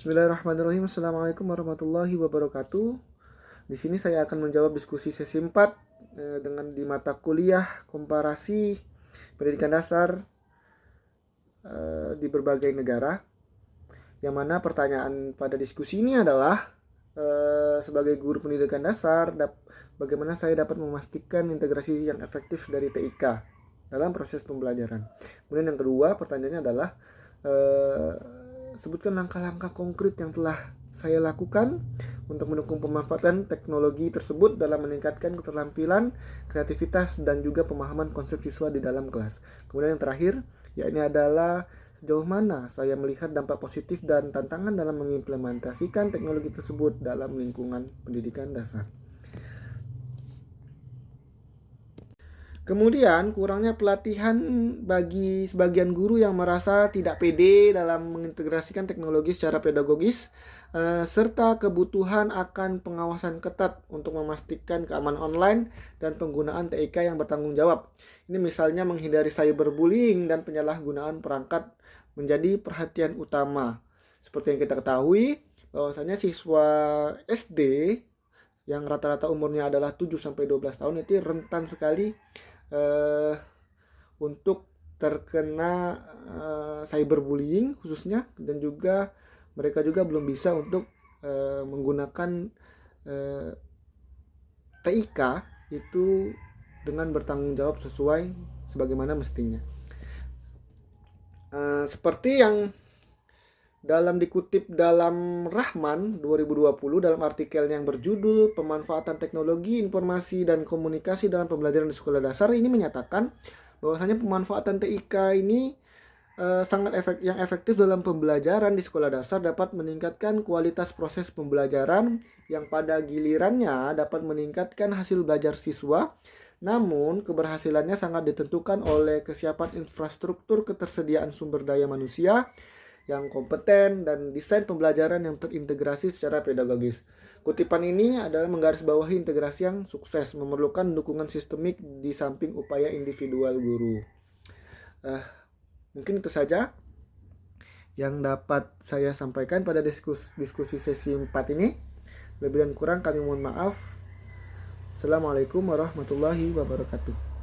Bismillahirrahmanirrahim. Assalamualaikum warahmatullahi wabarakatuh. Di sini saya akan menjawab diskusi sesi 4 dengan di mata kuliah komparasi pendidikan dasar di berbagai negara. Yang mana pertanyaan pada diskusi ini adalah sebagai guru pendidikan dasar, bagaimana saya dapat memastikan integrasi yang efektif dari TIK dalam proses pembelajaran. Kemudian yang kedua, pertanyaannya adalah sebutkan langkah-langkah konkret yang telah saya lakukan untuk mendukung pemanfaatan teknologi tersebut dalam meningkatkan keterampilan, kreativitas, dan juga pemahaman konsep siswa di dalam kelas. Kemudian yang terakhir, yakni adalah sejauh mana saya melihat dampak positif dan tantangan dalam mengimplementasikan teknologi tersebut dalam lingkungan pendidikan dasar. Kemudian kurangnya pelatihan bagi sebagian guru yang merasa tidak pede dalam mengintegrasikan teknologi secara pedagogis, serta kebutuhan akan pengawasan ketat untuk memastikan keamanan online dan penggunaan TIK yang bertanggung jawab. Ini misalnya menghindari cyberbullying dan penyalahgunaan perangkat menjadi perhatian utama. Seperti yang kita ketahui, bahwasanya siswa SD yang rata-rata umurnya adalah 7-12 tahun itu rentan sekali untuk terkena cyberbullying khususnya, dan juga mereka juga belum bisa untuk menggunakan TIK itu dengan bertanggung jawab sesuai sebagaimana mestinya. Seperti yang dikutip dalam Rahman 2020 dalam artikel yang berjudul Pemanfaatan Teknologi Informasi dan Komunikasi dalam Pembelajaran di Sekolah Dasar, ini menyatakan bahwasanya pemanfaatan TIK ini sangat efektif dalam pembelajaran di sekolah dasar dapat meningkatkan kualitas proses pembelajaran yang pada gilirannya dapat meningkatkan hasil belajar siswa. Namun, keberhasilannya sangat ditentukan oleh kesiapan infrastruktur, ketersediaan sumber daya manusia yang kompeten, dan desain pembelajaran yang terintegrasi secara pedagogis. Kutipan ini adalah menggarisbawahi integrasi yang sukses memerlukan dukungan sistemik di samping upaya individual guru. Mungkin itu saja yang dapat saya sampaikan pada diskusi sesi 4 ini. Lebih dan kurang kami mohon maaf. Assalamualaikum warahmatullahi wabarakatuh.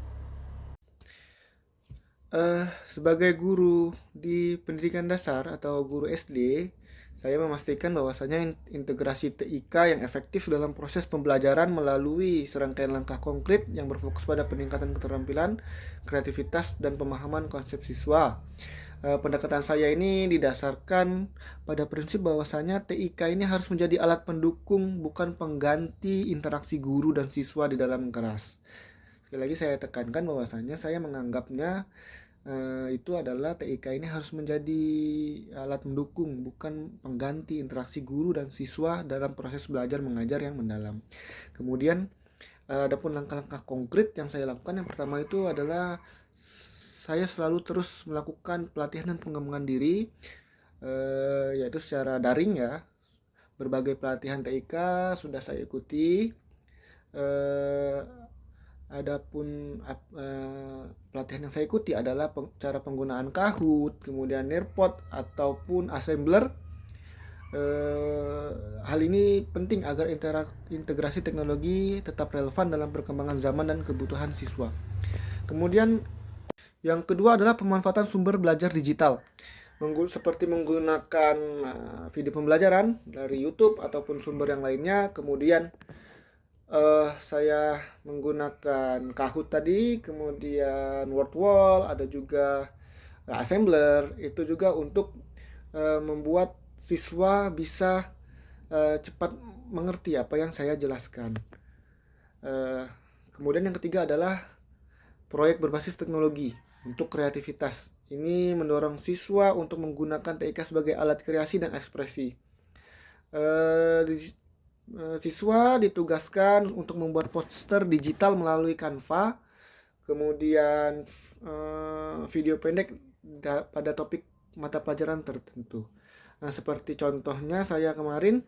Sebagai guru di pendidikan dasar atau guru SD, saya memastikan bahwasanya integrasi TIK yang efektif dalam proses pembelajaran melalui serangkaian langkah konkret yang berfokus pada peningkatan keterampilan, kreativitas, dan pemahaman konsep siswa. Pendekatan saya ini didasarkan pada prinsip bahwasanya TIK ini harus menjadi alat pendukung, bukan pengganti interaksi guru dan siswa di dalam kelas. Sekali lagi saya tekankan bahwasanya saya menganggapnya itu adalah TIK ini harus menjadi alat mendukung, bukan pengganti interaksi guru dan siswa dalam proses belajar mengajar yang mendalam. Kemudian adapun langkah-langkah konkret yang saya lakukan, yang pertama itu adalah saya selalu terus melakukan pelatihan dan pengembangan diri, yaitu secara daring ya. Berbagai pelatihan TIK sudah saya ikuti. Adapun pelatihan yang saya ikuti adalah cara penggunaan Kahoot, kemudian Nearpod ataupun Assembler. Hal ini penting agar integrasi teknologi tetap relevan dalam perkembangan zaman dan kebutuhan siswa. Kemudian yang kedua adalah pemanfaatan sumber belajar digital, seperti menggunakan video pembelajaran dari YouTube ataupun sumber yang lainnya. Kemudian saya menggunakan Kahoot tadi, kemudian WordWall, ada juga Assembler. Itu juga untuk membuat siswa bisa cepat mengerti apa yang saya jelaskan. Kemudian yang ketiga adalah proyek berbasis teknologi untuk kreativitas. Ini mendorong siswa untuk menggunakan TIK sebagai alat kreasi dan ekspresi. Siswa ditugaskan untuk membuat poster digital melalui Canva, kemudian video pendek pada topik mata pelajaran tertentu. Nah, seperti contohnya saya kemarin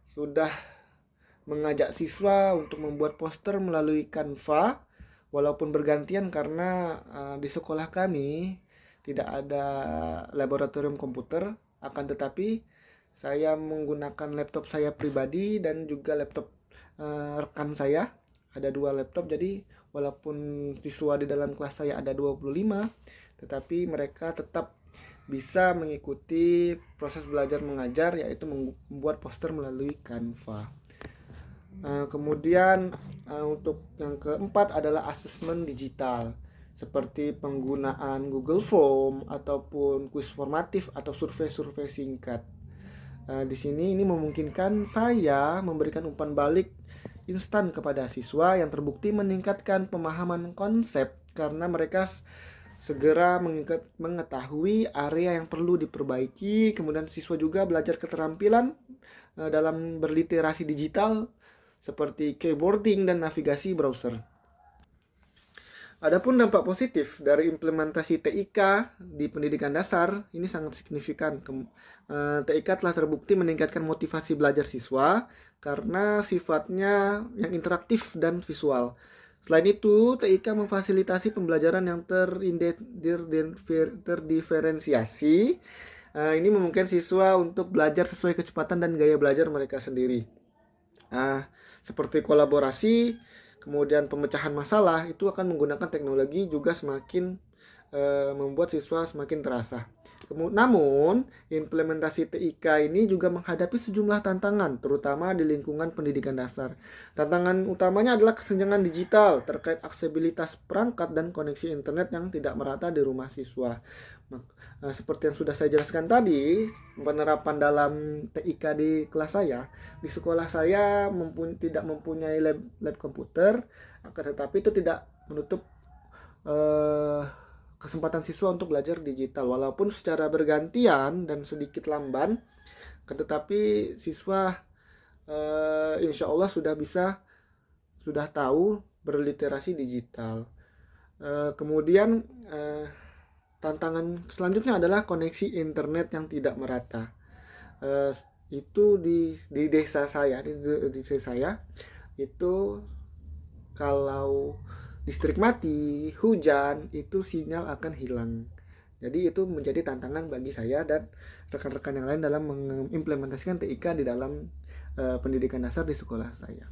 sudah mengajak siswa untuk membuat poster melalui Canva, walaupun bergantian karena di sekolah kami tidak ada laboratorium komputer, akan tetapi Saya menggunakan laptop saya pribadi dan juga laptop rekan saya. Ada 2 laptop, jadi walaupun siswa di dalam kelas saya ada 25, tetapi mereka tetap bisa mengikuti proses belajar mengajar, yaitu membuat poster melalui Canva. Kemudian untuk yang keempat adalah asesmen digital, seperti penggunaan Google Form ataupun kuis formatif atau survei-survei singkat. Di sini ini memungkinkan saya memberikan umpan balik instan kepada siswa yang terbukti meningkatkan pemahaman konsep karena mereka segera mengetahui area yang perlu diperbaiki. Kemudian siswa juga belajar keterampilan dalam berliterasi digital seperti keyboarding dan navigasi browser. Adapun dampak positif dari implementasi TIK di pendidikan dasar ini sangat signifikan. TIK telah terbukti meningkatkan motivasi belajar siswa karena sifatnya yang interaktif dan visual. Selain itu, TIK memfasilitasi pembelajaran yang terdiferensiasi. Ini memungkinkan siswa untuk belajar sesuai kecepatan dan gaya belajar mereka sendiri. Seperti kolaborasi, kemudian pemecahan masalah, itu akan menggunakan teknologi juga semakin membuat siswa semakin terasa. Namun, implementasi TIK ini juga menghadapi sejumlah tantangan, terutama di lingkungan pendidikan dasar. Tantangan utamanya adalah kesenjangan digital terkait aksesibilitas perangkat dan koneksi internet yang tidak merata di rumah siswa. Seperti yang sudah saya jelaskan tadi, penerapan dalam TIK di kelas saya, di sekolah saya tidak mempunyai lab komputer, tetapi itu tidak menutup kesempatan siswa untuk belajar digital, walaupun secara bergantian dan sedikit lamban, tetapi siswa insya Allah sudah tahu berliterasi digital. Kemudian tantangan selanjutnya adalah koneksi internet yang tidak merata. Itu di desa saya, di desa saya itu kalau listrik mati, hujan, itu sinyal akan hilang. Jadi itu menjadi tantangan bagi saya dan rekan-rekan yang lain dalam mengimplementasikan TIK di dalam pendidikan dasar di sekolah saya.